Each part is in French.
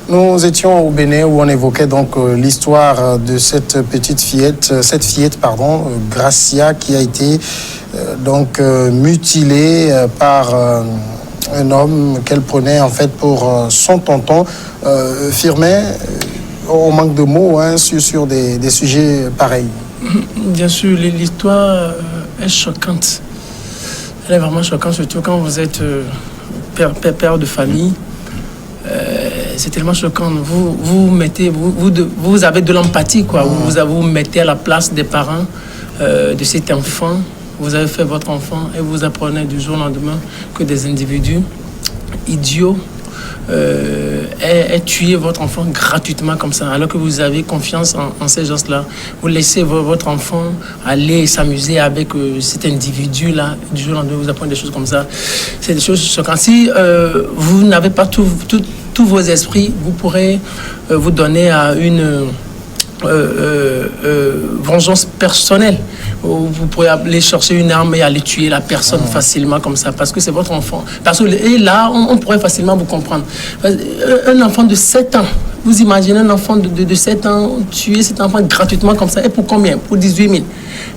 Nous étions au Bénin où on évoquait donc l'histoire de cette fillette, Gracia, qui a été mutilée par un homme qu'elle prenait en fait pour son tonton. Firmin, on manque de mots sur des sujets pareils. Bien sûr, l'histoire est choquante. Elle est vraiment choquante, surtout quand vous êtes père de famille. C'est tellement choquant. Vous avez de l'empathie, quoi. Vous mettez à la place des parents de cet enfant. Vous avez fait votre enfant et vous apprenez du jour au lendemain que des individus idiots aient tué votre enfant gratuitement comme ça, alors que vous avez confiance en ces gens-là. Vous laissez votre enfant aller s'amuser avec cet individu-là, du jour au lendemain, vous apprenez des choses comme ça. C'est des choses choquantes. Si vous n'avez pas tous vos esprits, vous pourrez vous donner à une vengeance personnelle. Vous pourrez aller chercher une arme et aller tuer la personne facilement comme ça, parce que c'est votre enfant. Et là, on pourrait facilement vous comprendre. Un enfant de 7 ans, vous imaginez un enfant de 7 ans tuer cet enfant gratuitement comme ça, et pour combien? Pour 18 000.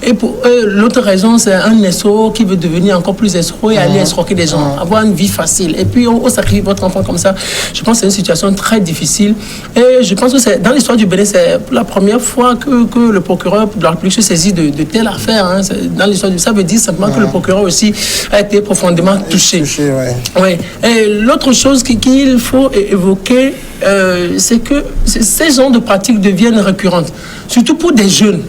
Et pour l'autre raison, c'est un escroc qui veut devenir encore plus escroc et aller escroquer des gens, avoir une vie facile. Et puis, on sacrifie votre enfant comme ça. Je pense que c'est une situation très difficile. Et je pense que c'est dans l'histoire du Bénin, c'est la première fois que le procureur de la République se saisit de telle affaire. Dans l'histoire ça veut dire simplement que le procureur aussi a été profondément touché. Ouais. Et l'autre chose qu'il faut évoquer, c'est que ces genres de pratiques deviennent récurrentes, surtout pour des jeunes.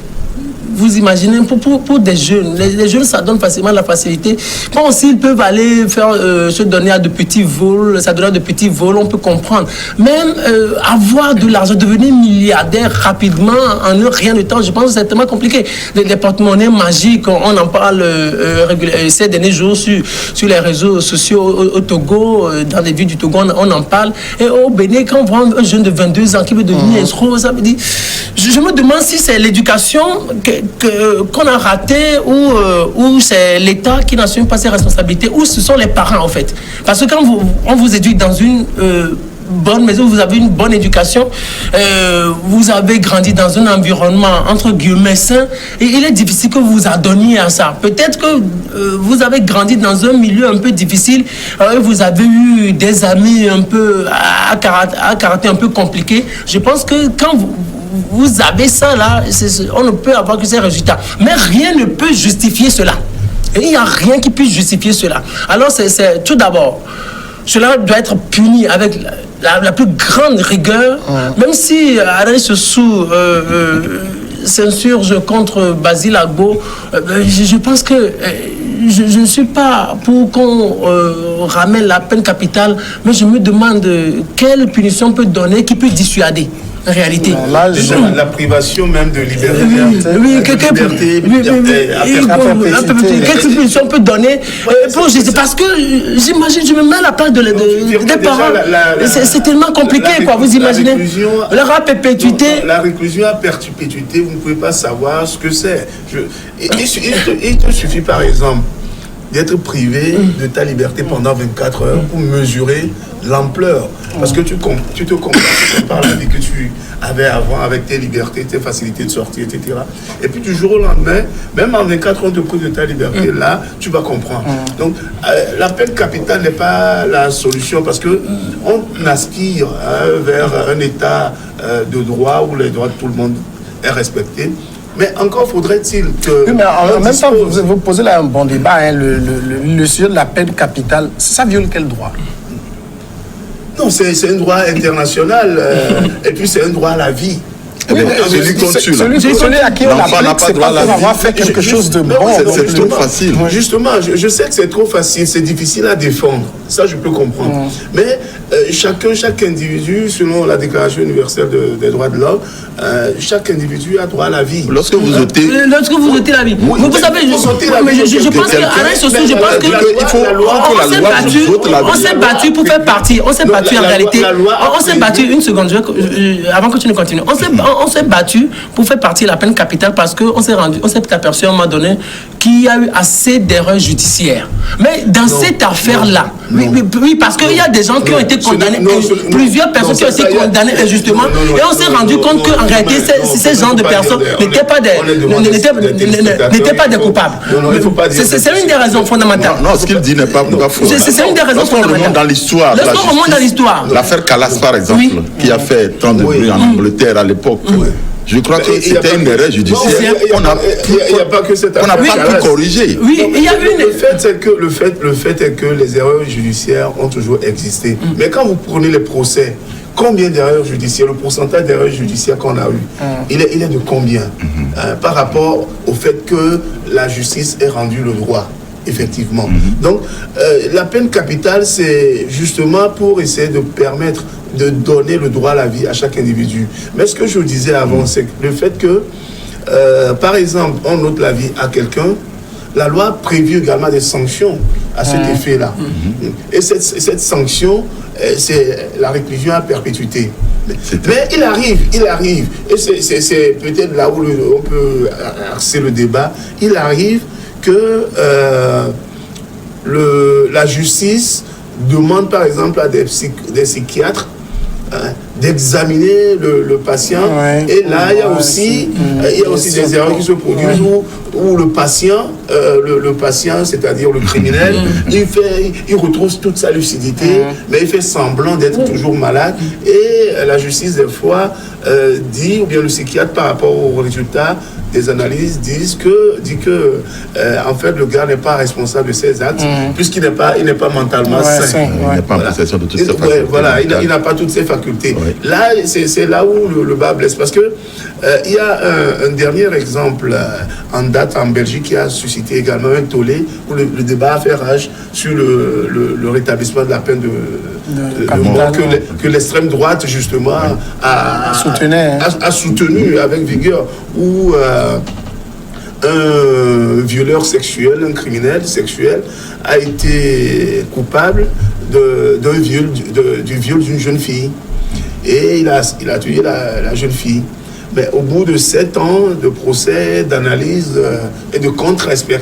Vous imaginez, pour des jeunes, les jeunes, ça donne facilement la facilité. Bon, s'ils peuvent aller se donner à de petits vols, ça donne à de petits vols, on peut comprendre. Même avoir de l'argent, devenir milliardaire rapidement, en rien de temps, je pense que c'est tellement compliqué. Les porte-monnaies magiques, on en parle ces derniers jours sur les réseaux sociaux au Togo, dans les villes du Togo, on en parle. Et au Bénin, quand on voit un jeune de 22 ans qui veut devenir escroc, ça veut dire... Je me demande si c'est l'éducation qu'on a ratée ou c'est l'État qui n'assume pas ses responsabilités, ou ce sont les parents en fait. Parce que quand on vous éduque dans une bonne maison, vous avez une bonne éducation, vous avez grandi dans un environnement entre guillemets sain, et il est difficile que vous vous adonniez à ça. Peut-être que vous avez grandi dans un milieu un peu difficile, vous avez eu des amis un peu à caractère un peu compliqué. Je pense que quand vous avez ça là, on ne peut avoir que ces résultats. Mais rien ne peut justifier cela. Et il n'y a rien qui puisse justifier cela. Alors c'est tout d'abord, cela doit être puni avec la plus grande rigueur, même si Alain Sessou s'insurge contre Basile Agbo, je pense que je ne suis pas pour qu'on ramène la peine capitale, mais je me demande quelle punition peut donner qui peut dissuader. En réalité. La privation même de liberté. Quelle punition on peut donner parce que j'imagine, je me mets à la place des parents. C'est tellement compliqué, quoi. Vous imaginez la perpétuité. La réclusion à perpétuité, vous ne pouvez pas savoir ce que c'est. Il te suffit, par exemple, d'être privé de ta liberté pendant 24 heures pour mesurer l'ampleur. Parce que tu te compares la vie que tu avais avant avec tes libertés, tes facilités de sortie, etc. Et puis du jour au lendemain, même en 24 heures de prise de ta liberté, là, tu vas comprendre. Donc, la peine capitale n'est pas la solution, parce que on aspire vers un état de droit où les droits de tout le monde est respecté. Mais encore faudrait-il que... Oui, mais en même temps, vous posez là un bon débat. Le sujet de la peine capitale, ça viole quel droit? Non, c'est un droit international. Et puis c'est un droit à la vie. Celui à qui on applique, c'est pas pour avoir fait quelque chose de bon. C'est trop facile. Justement, je sais que c'est trop facile, c'est difficile à défendre. Ça, je peux comprendre. Mais chaque individu, selon la Déclaration universelle des droits de l'homme, chaque individu a droit à la vie. Lorsque vous ôtez la vie. Vous savez, je pense qu'Alain Sessou, je pense qu'on s'est battu pour faire partie. On s'est battu en réalité. On s'est battu, une seconde, avant que tu ne continues. On s'est battu pour faire partie de la peine capitale, parce qu'on s'est aperçu à un moment donné qu'il y a eu assez d'erreurs judiciaires. Mais dans cette affaire-là, oui, parce qu'il y a des gens qui ont été condamnés, plusieurs personnes qui ont été condamnées injustement, et on s'est rendu compte qu'en réalité, ces gens de personnes n'étaient pas des coupables. C'est une des raisons fondamentales. Non, ce qu'il dit n'est pas faux. C'est une des raisons fondamentales. Lorsqu'on remonte dans l'histoire, l'affaire Calas, par exemple, qui a fait tant de bruit en Angleterre à l'époque, je crois que c'était une erreur judiciaire. Il n'y a pas que cette affaire. On n'a pas pu corriger. Oui, il y a une... Le fait est que les erreurs judiciaires ont toujours existé. Mais quand vous prenez les procès, combien d'erreurs judiciaires, le pourcentage d'erreurs judiciaires qu'on a eu, il est de combien par rapport au fait que la justice ait rendu le droit, effectivement. Donc, la peine capitale, c'est justement pour essayer de permettre de donner le droit à la vie à chaque individu. Mais ce que je vous disais avant, c'est le fait que, par exemple, on ôte la vie à quelqu'un, la loi a prévu également des sanctions à cet effet-là. Et cette sanction, c'est la réclusion à perpétuité. Mais il arrive, et c'est peut-être là où on peut axer le débat, il arrive que la justice demande par exemple à des psychiatres d'examiner le patient, et là il y a aussi des erreurs qui se produisent où le patient, c'est-à-dire le criminel, il retrouve toute sa lucidité, mais il fait semblant d'être toujours malade, et la justice des fois dit, ou bien le psychiatre par rapport aux résultats des analyses dit que en fait le gars n'est pas responsable de ses actes puisqu'il n'est pas mentalement sain. Il n'est pas en possession de toutes ses facultés. Voilà, il n'a pas toutes ses facultés. Là, c'est là où le bas blesse, parce que il y a un dernier exemple en date en Belgique qui a suscité également un tollé où le débat a fait rage sur le rétablissement de la peine de mort que l'extrême droite justement a soutenu avec vigueur, où un violeur sexuel, un criminel sexuel a été coupable du viol d'une jeune fille, et il a tué la jeune fille. Mais au bout de 7 ans de procès, d'analyse et de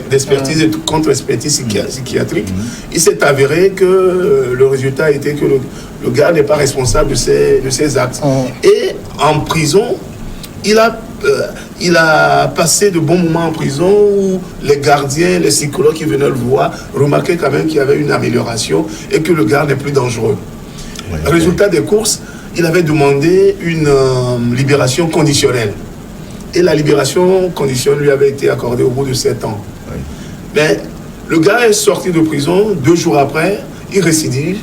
d'expertise et de contre-expertise psychiatrique, il s'est avéré que le résultat a été que le gars n'est pas responsable de ses actes. Et en prison, il a passé de bons moments en prison où les gardiens, les psychologues qui venaient le voir remarquaient quand même qu'il y avait une amélioration et que le gars n'est plus dangereux. Résultat des courses, il avait demandé une libération conditionnelle. Et la libération conditionnelle lui avait été accordée au bout de 7 ans. Mais le gars est sorti de prison 2 jours après, il récidive.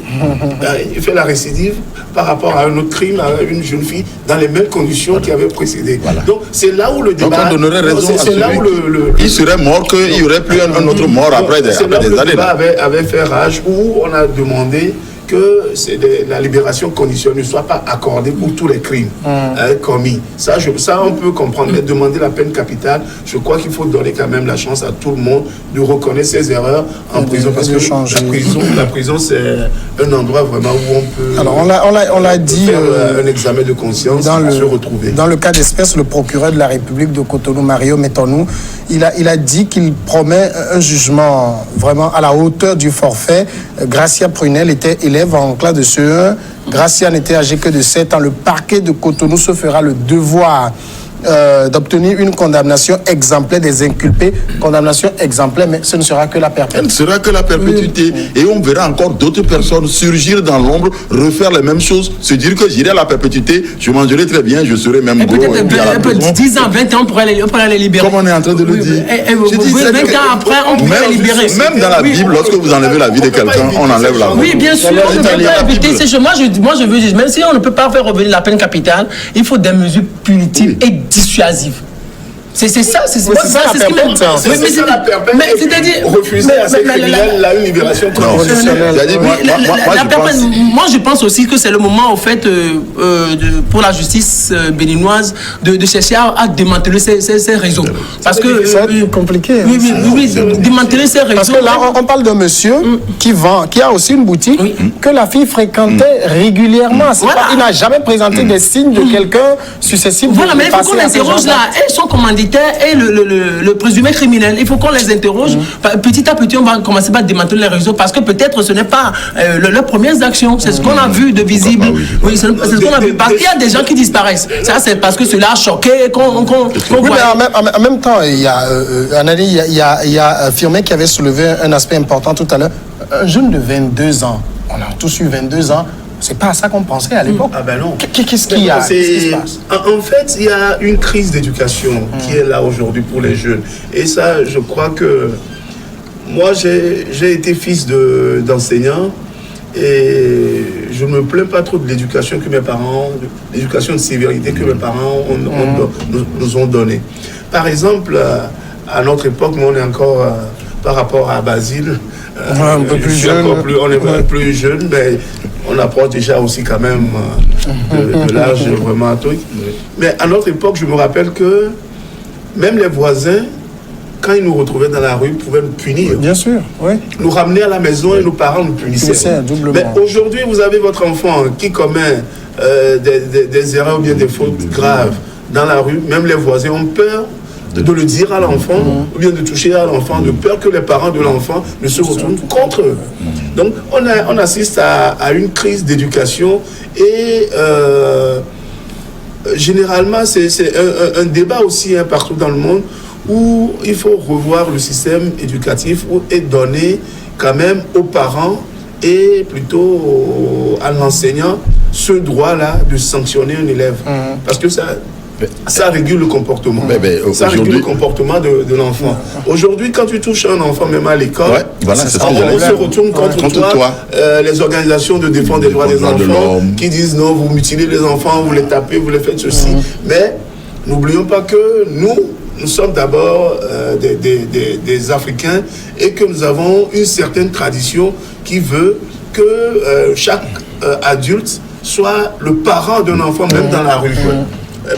Il fait la récidive par rapport à un autre crime, à une jeune fille, dans les mêmes conditions qui avaient précédé. Donc c'est là où le débat... Donc on donnerait raison à celui il serait mort qu'il n'y aurait plus un autre mort après des années. Le débat avait fait rage, où on a demandé que la libération conditionnelle ne soit pas accordée pour tous les crimes commis. Ça, on peut comprendre. Mais demander la peine capitale, je crois qu'il faut donner quand même la chance à tout le monde de reconnaître ses erreurs en prison. Parce que la prison, c'est un endroit vraiment où on peut... Alors, on l'a dit... faire un examen de conscience et se retrouver. Dans le cas d'espèce, le procureur de la République de Cotonou, Mario Metonou, il a dit qu'il promet un jugement vraiment à la hauteur du forfait. Gracia Prunel était élève en classe de CE1. Gracia n'était âgé que de 7 ans. Le parquet de Cotonou se fera le devoir d'obtenir une condamnation exemplaire des inculpés. Condamnation exemplaire, mais ce ne sera que la perpétuité. Elle sera que la perpétuité. Et on verra encore d'autres personnes surgir dans l'ombre, refaire les mêmes choses, se dire que j'irai à la perpétuité, je mangerai très bien, je serai même gros. Peut-être 10 ans, 20 ans, on pourrait les libérer. Comme on est en train de le dire. 20 ans après, on pourrait les libérer. Même dans la Bible, lorsque vous enlevez la vie de quelqu'un, on enlève la vie. Oui, bien sûr, on ne peut pas éviter. Moi, je veux dire, même si on ne peut pas faire revenir la peine capitale, il faut des mesures punitives et dissuasives. C'est ça, c'est ce qui me... Mais c'est-à-dire... Refuser à ces criminels une libération conditionnelle. Moi, je pense aussi que c'est le moment, au fait, pour la justice béninoise, de chercher à démanteler ces réseaux. Parce que... C'est compliqué. Oui, démanteler ces réseaux. Parce que là, on parle d'un monsieur qui a aussi une boutique que la fille fréquentait régulièrement. Il n'a jamais présenté des signes de quelqu'un susceptible de passer. Voilà, mais il faut qu'on interroge là. Elles sont commanditées militaire et le présumé criminel. Il faut qu'on les interroge. Petit à petit, on va commencer par démanteler les réseaux parce que peut-être ce n'est pas leurs premières actions. C'est ce qu'on a vu de visible. Oui, c'est ce qu'on a vu. Parce qu'il y a des gens qui disparaissent. Ça, c'est parce que cela a choqué. Oui, mais en même temps, il y a Firmin qui avait soulevé un aspect important tout à l'heure. Un jeune de 22 ans, on a tous eu 22 ans, c'est pas à ça qu'on pensait à l'époque. Ah ben non. Qu'est-ce qu'il y a? Qu'est-ce qui se passe? En fait, il y a une crise d'éducation qui est là aujourd'hui pour les jeunes. Et ça, je crois que moi, j'ai été fils d'enseignant et je ne me plains pas trop de l'éducation que mes parents, l'éducation de sévérité que mes parents nous ont donnée. Par exemple, à notre époque, nous, on est encore, par rapport à Basile, un peu plus jeune. On est plus jeune, mais on approche déjà aussi quand même de l'âge vraiment à truc. Mais à notre époque, je me rappelle que même les voisins, quand ils nous retrouvaient dans la rue, pouvaient nous punir. Bien sûr, oui. Nous ramener à la maison et nos parents nous punissaient. Mais aujourd'hui, vous avez votre enfant qui commet des erreurs ou bien des fautes graves dans la rue. Même les voisins ont peur de le dire à l'enfant, ou bien de toucher à l'enfant, de peur que les parents de l'enfant ne se retournent contre eux. Donc, on assiste à une crise d'éducation et généralement, c'est un débat aussi partout dans le monde où il faut revoir le système éducatif et donner quand même aux parents et plutôt à l'enseignant ce droit-là de sanctionner un élève. Parce que ça régule le comportement. Ça régule le comportement de l'enfant. Aujourd'hui, quand tu touches un enfant, même à l'école, on se retourne contre toi. Les organisations de défense des droits des enfants qui disent non, vous mutilez les enfants, vous les tapez, vous les faites ceci. Mais n'oublions pas que nous sommes d'abord des Africains et que nous avons une certaine tradition qui veut que chaque adulte soit le parent d'un enfant, même dans la rue.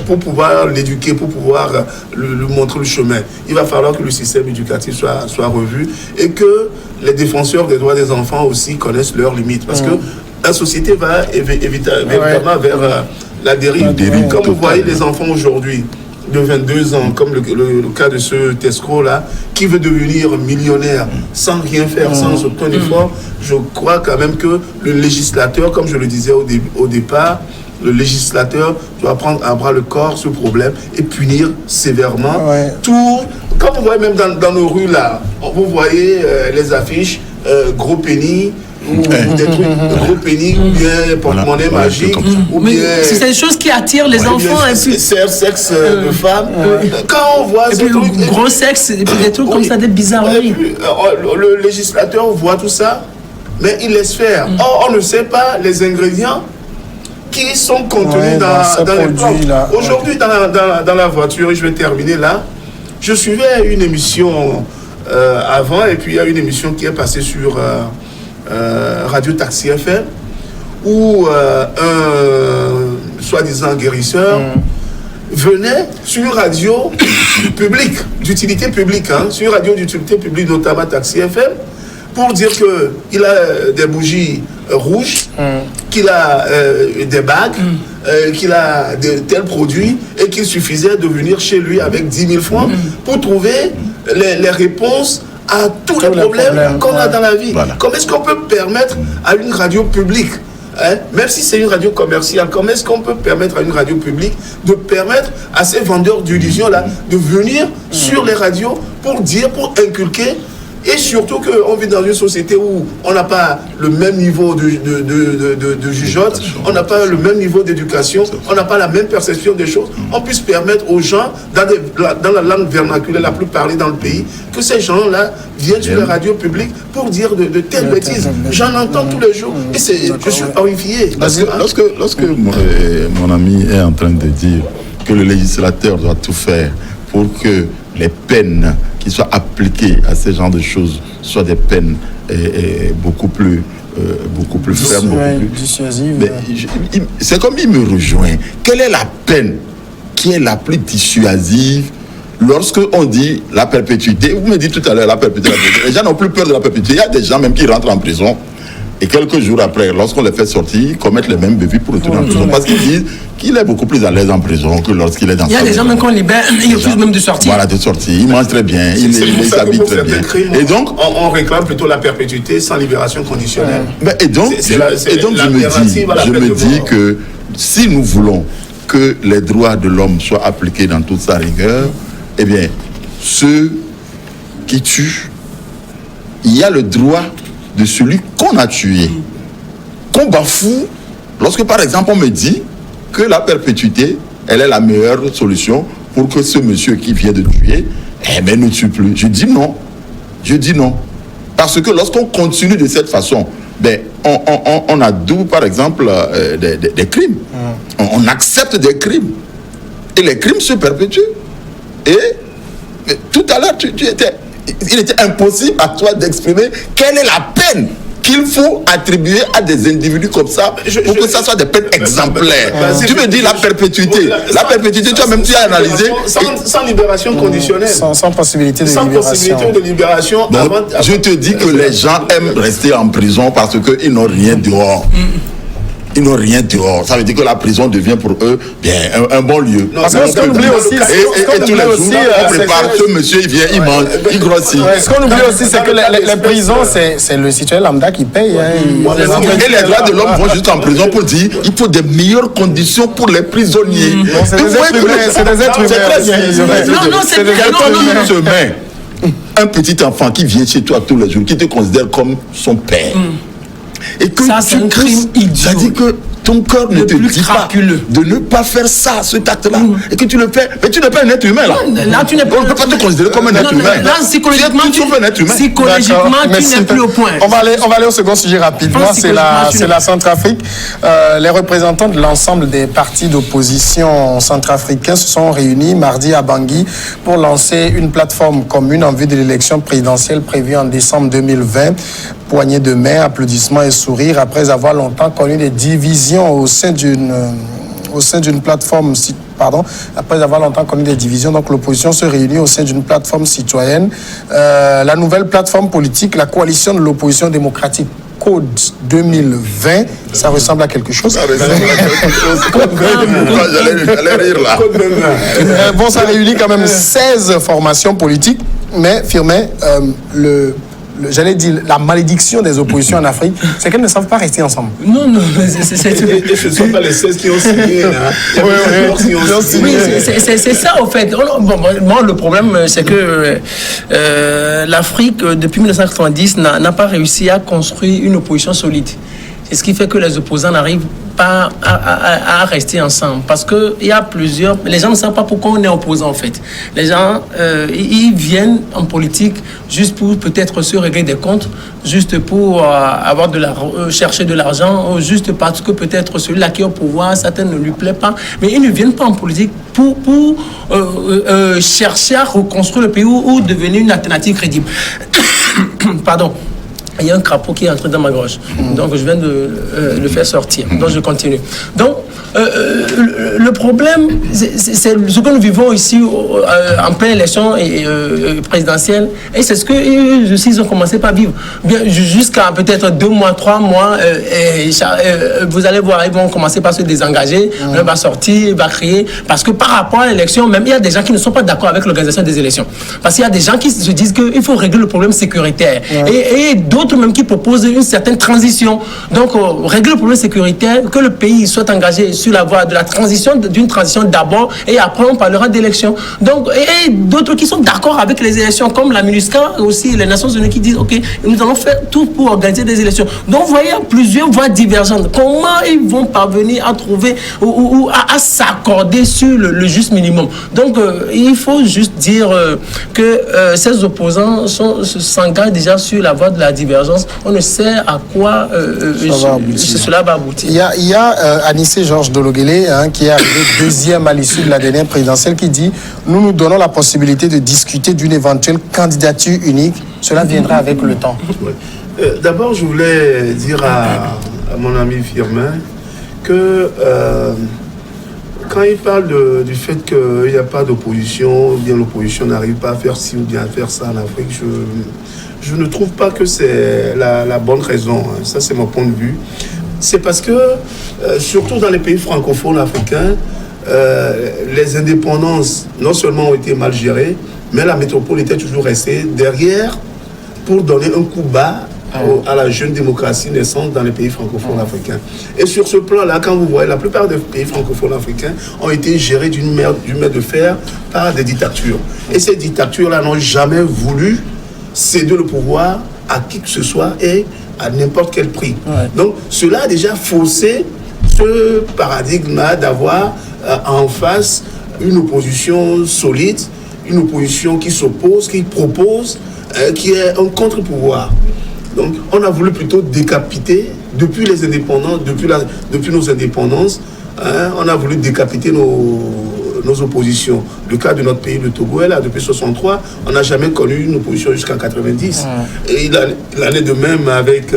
Pour pouvoir l'éduquer, pour pouvoir lui montrer le chemin. Il va falloir que le système éducatif soit revu et que les défenseurs des droits des enfants aussi connaissent leurs limites. Parce que la société va évidemment vers la dérive. Comme vous voyez les enfants aujourd'hui de 22 ans, comme le cas de ce Tesco-là, qui veut devenir millionnaire sans rien faire, sans aucun effort, je crois quand même que le législateur, comme je le disais au départ, le législateur doit prendre à bras le corps ce problème et punir sévèrement tout. Quand vous voyez même dans nos rues là, vous voyez les affiches gros pénis ou des trucs gros pénis ou bien porte-monnaie magique ou bien c'est des choses qui attirent les enfants et puis sexe de femmes. Quand on voit ces trucs, gros sexe et puis des trucs comme ça, des bizarreries. Le législateur voit tout ça, mais il laisse faire. Or on ne sait pas les ingrédients qui sont contenus dans les plats. Aujourd'hui, dans la voiture, et je vais terminer là, je suivais une émission avant, et puis il y a une émission qui est passée sur Radio Taxi FM, où un soi-disant guérisseur venait sur une radio publique, d'utilité publique, sur une radio d'utilité publique, notamment Taxi FM, pour dire qu'il a des bougies rouges, qu'il a des bagues, qu'il a de tels produits et qu'il suffisait de venir chez lui avec 10 000 francs pour trouver les réponses à tous les problèmes qu'on a dans la vie. Comment est-ce qu'on peut permettre à une radio publique, même si c'est une radio commerciale, comment est-ce qu'on peut permettre à une radio publique de permettre à ces vendeurs d'illusions-là de venir sur les radios pour dire, pour inculquer. Et surtout qu'on vit dans une société où on n'a pas le même niveau de jugeote, on n'a pas le même niveau d'éducation, on n'a pas la même perception des choses. On puisse permettre aux gens, dans la langue vernaculaire la plus parlée dans le pays, que ces gens-là viennent sur les radios publiques pour dire de telles bêtises. J'en entends tous les jours et je suis horrifié. Lorsque mon ami est en train de dire que le législateur doit tout faire pour que les peines qui soient appliquées à ce genre de choses soient des peines beaucoup plus fermes, beaucoup plus dissuasives. C'est comme il me rejoint. Quelle est la peine qui est la plus dissuasive lorsque on dit la perpétuité? Vous me dites tout à l'heure la perpétuité. Les gens n'ont plus peur de la perpétuité. Il y a des gens même qui rentrent en prison et quelques jours après, lorsqu'on les fait sortir, ils commettent les mêmes bévues pour retourner en prison parce qu'ils disent qu'il est beaucoup plus à l'aise en prison que lorsqu'il est dans sa maison. Il y a des gens même qu'on libère, ils refusent même de sortir. Voilà, de sortir. Il mange très bien, il s'habille très bien. Et donc, on réclame plutôt la perpétuité sans libération conditionnelle. Et donc, je me dis que si nous voulons que les droits de l'homme soient appliqués dans toute sa rigueur, eh bien, ceux qui tuent, il y a le droit de celui qu'on a tué, qu'on bafoue. Lorsque, par exemple, on me dit que la perpétuité, elle est la meilleure solution pour que ce monsieur qui vient de tuer, ne tue plus. Je dis non. Parce que lorsqu'on continue de cette façon, on adoube, par exemple, des crimes. On accepte des crimes. Et les crimes se perpétuent. Et tout à l'heure, il était impossible à toi d'exprimer quelle est la peine qu'il faut attribuer à des individus comme ça pour que ça soit des peines exemplaires. Tu me dis la perpétuité. La perpétuité, tu as analysé. Sans libération conditionnelle. Sans possibilité de libération. Sans possibilité de libération. Donc, je te dis que les gens aiment rester en prison parce qu'ils n'ont rien dehors. Ils n'ont rien dehors. Ça veut dire que la prison devient pour eux un bon lieu. Parce qu'on oublie aussi, et tous les jours, on prépare ce monsieur, il vient, il mange, il grossit. Ce qu'on oublie aussi, c'est que les prisons, c'est le citoyen lambda qui paye. Et les droits de l'homme vont juste en prison pour dire il faut des meilleures conditions pour les prisonniers. C'est des êtres humains. C'est des êtres. Un petit enfant qui vient chez toi tous les jours, qui te considère comme son père. Et que ça, c'est un crime idiot. Ça dit que ton cœur ne te dit pas de ne pas faire ça, ce acte-là. Et que tu le fais. Mais tu n'es pas un être humain, là. Là, tu n'es pas. On ne peut pas te considérer comme un être humain. Là, psychologiquement, tu n'es plus au point. On va aller au second sujet rapidement. C'est la Centrafrique. Les représentants de l'ensemble des partis d'opposition centrafricains se sont réunis mardi à Bangui pour lancer une plateforme commune en vue de l'élection présidentielle prévue en décembre 2020. Poignée de main, applaudissements et sourires après avoir longtemps connu des divisions au sein d'une plateforme. Après avoir longtemps connu des divisions, donc l'opposition se réunit au sein d'une plateforme citoyenne. La nouvelle plateforme politique, la coalition de l'opposition démocratique Code 2020, ça ressemble à quelque chose. J'allais rire là. Bon, ça réunit quand même 16 formations politiques, mais Firmin, j'allais dire, la malédiction des oppositions en Afrique, c'est qu'elles ne savent pas rester ensemble. Non, ce ne sont pas les 16 qui ont signé. Oui, c'est ça, au fait. Bon, le problème, c'est que l'Afrique, depuis 1990, n'a pas réussi à construire une opposition solide. C'est ce qui fait que les opposants n'arrivent pas à rester ensemble. Parce que il y a plusieurs... Les gens ne savent pas pourquoi on est opposant, en fait. Les gens, ils viennent en politique juste pour peut-être se régler des comptes, juste pour chercher de l'argent, ou juste parce que peut-être celui-là qui est au pouvoir, certains ne lui plaît pas. Mais ils ne viennent pas en politique pour chercher à reconstruire le pays ou devenir une alternative crédible. Pardon. Il y a un crapaud qui est entré dans ma gorge. Donc, je viens de le faire sortir. Donc, je continue. Donc, le problème, c'est ce que nous vivons ici en pleine élection présidentielle. Et c'est ce que ils ont commencé par vivre. Bien, jusqu'à peut-être 2 mois, 3 mois, vous allez voir, ils vont commencer par se désengager. On va sortir, va crier. Parce que par rapport à l'élection, même, il y a des gens qui ne sont pas d'accord avec l'organisation des élections. Parce qu'il y a des gens qui se disent qu'il faut régler le problème sécuritaire. Et d'autres même qui proposent une certaine transition. Donc, régler le problème sécuritaire, que le pays soit engagé sur la voie de la transition, d'une transition d'abord, et après on parlera d'élections. Donc, et d'autres qui sont d'accord avec les élections, comme la MINUSCA et aussi les Nations Unies qui disent, OK, nous allons faire tout pour organiser des élections. Donc, vous voyez, plusieurs voies divergentes. Comment ils vont parvenir à trouver ou à s'accorder sur le juste minimum? Donc, il faut juste dire que ces opposants s'engagent déjà sur la voie de la divergence. On ne sait à quoi cela va aboutir. Il y a Anissé Georges Dologuélé, qui est arrivé deuxième à l'issue de la dernière présidentielle, qui dit « Nous nous donnons la possibilité de discuter d'une éventuelle candidature unique. Cela viendra avec le temps. » D'abord, je voulais dire à mon ami Firmin que quand il parle du fait qu'il n'y a pas d'opposition, ou bien l'opposition n'arrive pas à faire ci ou bien à faire ça en Afrique, je ne trouve pas que c'est la bonne raison. Ça, c'est mon point de vue. C'est parce que, surtout dans les pays francophones africains, les indépendances, non seulement ont été mal gérées, mais la métropole était toujours restée derrière pour donner un coup bas à la jeune démocratie naissante dans les pays francophones africains. Et sur ce plan-là, quand vous voyez, la plupart des pays francophones africains ont été gérés d'une main de fer par des dictatures. Et ces dictatures-là n'ont jamais voulu céder le pouvoir à qui que ce soit et à n'importe quel prix. Donc cela a déjà faussé ce paradigme-là d'avoir en face une opposition solide, une opposition qui s'oppose, qui propose, qui est un contre-pouvoir. Donc, on a voulu plutôt décapiter, depuis les indépendances, depuis nos indépendances, on a voulu décapiter nos oppositions. Le cas de notre pays, le Togo, est là depuis 1963, on n'a jamais connu une opposition jusqu'en 1990. Et il en est de même avec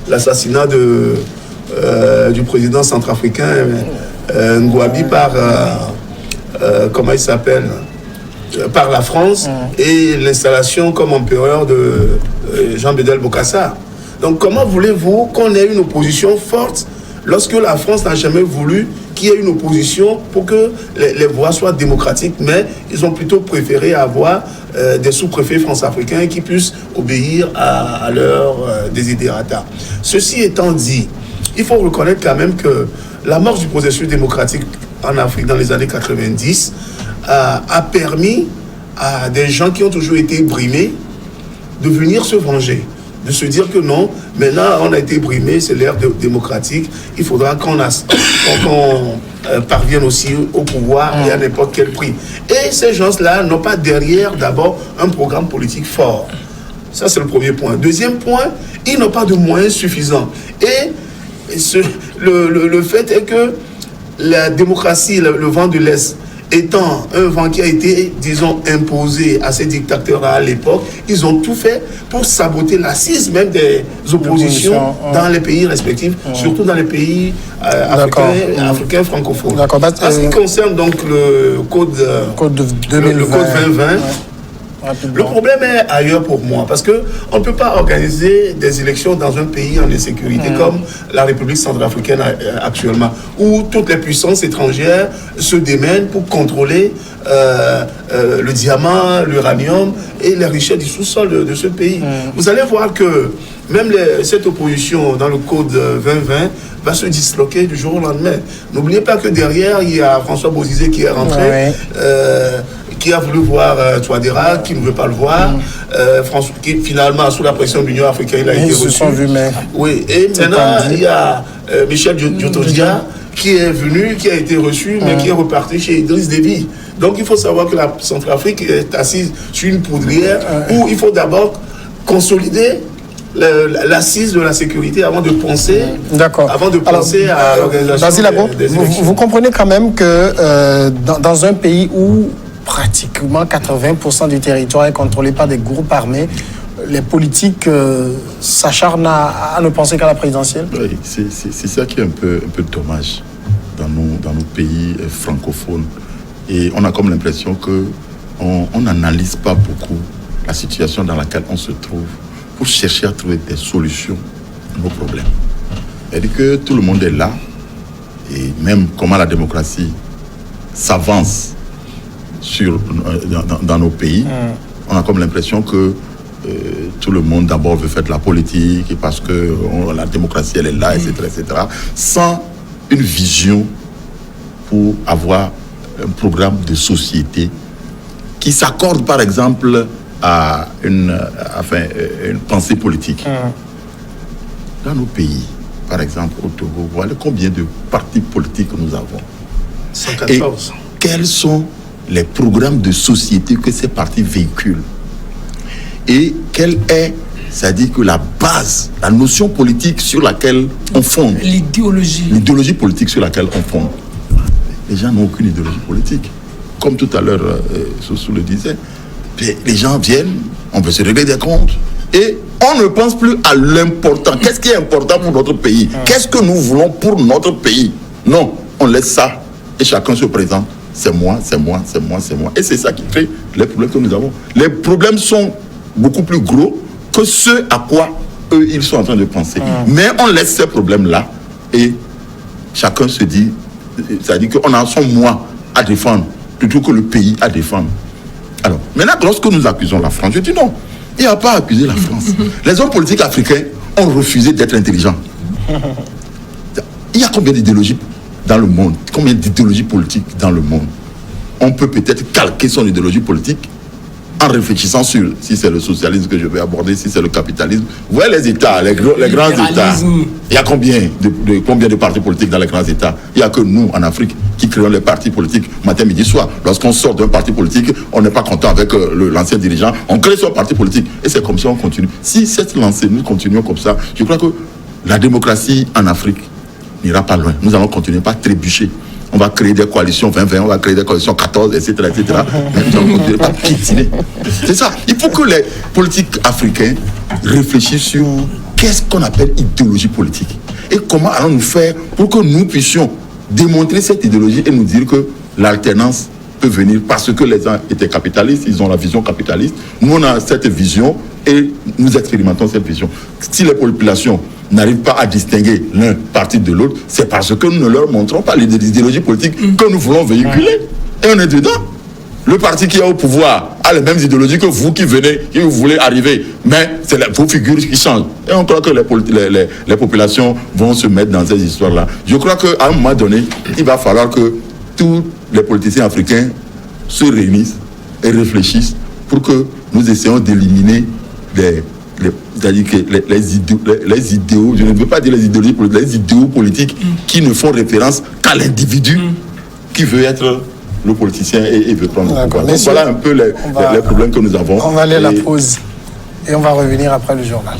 l'assassinat du président centrafricain Ngouabi par, comment il s'appelle, par la France et l'installation comme empereur de Jean Bédel Bokassa. Donc comment voulez-vous qu'on ait une opposition forte lorsque la France n'a jamais voulu qu'il y ait une opposition pour que les voix soient démocratiques, mais ils ont plutôt préféré avoir des sous-préfets france-africains qui puissent obéir à leurs desiderata. Ceci étant dit, il faut reconnaître quand même que la mort du processus démocratique en Afrique dans les années 90 a permis à des gens qui ont toujours été brimés de venir se venger, de se dire que non, maintenant on a été brimé, c'est l'ère démocratique, il faudra qu'on parvienne aussi au pouvoir et à n'importe quel prix. Et ces gens-là n'ont pas derrière d'abord un programme politique fort. Ça c'est le premier point. Deuxième point, ils n'ont pas de moyens suffisants. Et le fait est que la démocratie, le vent de l'Est, étant un vent qui a été, disons, imposé à ces dictateurs à l'époque, ils ont tout fait pour saboter l'assise même des oppositions dans les pays respectifs, surtout dans les pays africains francophones. En ce qui concerne donc le code 2020, le problème est ailleurs pour moi, parce qu'on ne peut pas organiser des élections dans un pays en insécurité comme la République centrafricaine actuellement, où toutes les puissances étrangères se démènent pour contrôler le diamant, l'uranium et les richesses du sous-sol de ce pays. Vous allez voir que même cette opposition dans le code 2020 va se disloquer du jour au lendemain. N'oubliez pas que derrière, il y a François Bozizé qui est rentré, qui a voulu voir Touadéra, qui ne veut pas le voir. François, qui finalement, sous la pression de l'Union africaine, il a été reçu. Oui, et maintenant, il y a Michel Diotodia qui est venu, qui a été reçu, mais qui est reparti chez Idriss Déby. Donc il faut savoir que la Centrafrique est assise sur une poudrière où il faut d'abord consolider l'assise de la sécurité avant de penser, à l'organisation des élections. Vous comprenez quand même que dans un pays où pratiquement 80% du territoire est contrôlé par des groupes armés, les politiques s'acharnent à ne penser qu'à la présidentielle. Oui, c'est ça qui est un peu dommage dans nos pays francophones. Et on a comme l'impression qu'on n'analyse pas beaucoup la situation dans laquelle on se trouve pour chercher à trouver des solutions à nos problèmes. C'est-à-dire que tout le monde est là, et même comment la démocratie s'avance dans nos pays, on a comme l'impression que tout le monde d'abord veut faire de la politique, et parce que la démocratie elle est là, etc., sans une vision pour avoir un programme de société qui s'accorde par exemple à une pensée politique. Dans nos pays, par exemple au Togo, voilà combien de partis politiques nous avons. 114. Et quels sont les programmes de société que ces partis véhiculent? Et quelle est, c'est-à-dire que la base, la notion politique sur laquelle on fonde, l'idéologie politique sur laquelle on fonde. Les gens n'ont aucune idéologie politique. Comme tout à l'heure, Soussou le disait, les gens viennent, on veut se régler des comptes, et on ne pense plus à l'important. Qu'est-ce qui est important pour notre pays? Qu'est-ce que nous voulons pour notre pays? Non, on laisse ça, et chacun se présente. C'est moi, c'est moi, c'est moi, c'est moi. Et c'est ça qui crée les problèmes que nous avons. Les problèmes sont beaucoup plus gros que ce à quoi eux, ils sont en train de penser. Mais on laisse ces problèmes-là et chacun se dit, c'est-à-dire qu'on a son moi à défendre plutôt que le pays à défendre. Alors, maintenant, lorsque nous accusons la France, je dis non, il n'y a pas à accuser la France. Les hommes politiques africains ont refusé d'être intelligents. Il y a combien d'idéologies dans le monde? Combien d'idéologies politiques dans le monde? On peut peut-être calquer son idéologie politique en réfléchissant sur si c'est le socialisme que je vais aborder, si c'est le capitalisme. Vous voyez les États, les grands États. Il y a combien de partis politiques dans les grands États? Il n'y a que nous, en Afrique, qui créons les partis politiques matin, midi, soir. Lorsqu'on sort d'un parti politique, on n'est pas content avec l'ancien dirigeant, on crée son parti politique. Et c'est comme ça qu'on continue. Si cette lancée, nous continuons comme ça, je crois que la démocratie en Afrique n'ira pas loin. Nous allons continuer, pas trébucher. On va créer des coalitions 20-20, on va créer des coalitions 14, etc. Mais nous allons continuer, pas piétiner. C'est ça. Il faut que les politiques africains réfléchissent sur qu'est-ce qu'on appelle idéologie politique. Et comment allons-nous faire pour que nous puissions démontrer cette idéologie et nous dire que l'alternance peut venir parce que les uns étaient capitalistes, ils ont la vision capitaliste. Nous, on a cette vision et nous expérimentons cette vision. Si les populations n'arrivent pas à distinguer l'un parti de l'autre, c'est parce que nous ne leur montrons pas l'idéologie politique que nous voulons véhiculer. Et on est dedans. Le parti qui est au pouvoir a les mêmes idéologies que vous qui venez, qui vous voulez arriver. Mais c'est vos figures qui changent. Et on croit que les populations vont se mettre dans ces histoires-là. Je crois qu'à un moment donné, il va falloir que tous les politiciens africains se réunissent et réfléchissent pour que nous essayons d'éliminer les idéaux, je ne veux pas dire les idéologies politiques, les idéaux politiques qui ne font référence qu'à l'individu qui veut être le politicien et veut prendre le pouvoir. Donc voilà un peu les problèmes que nous avons. On va aller à la pause et on va revenir après le journal.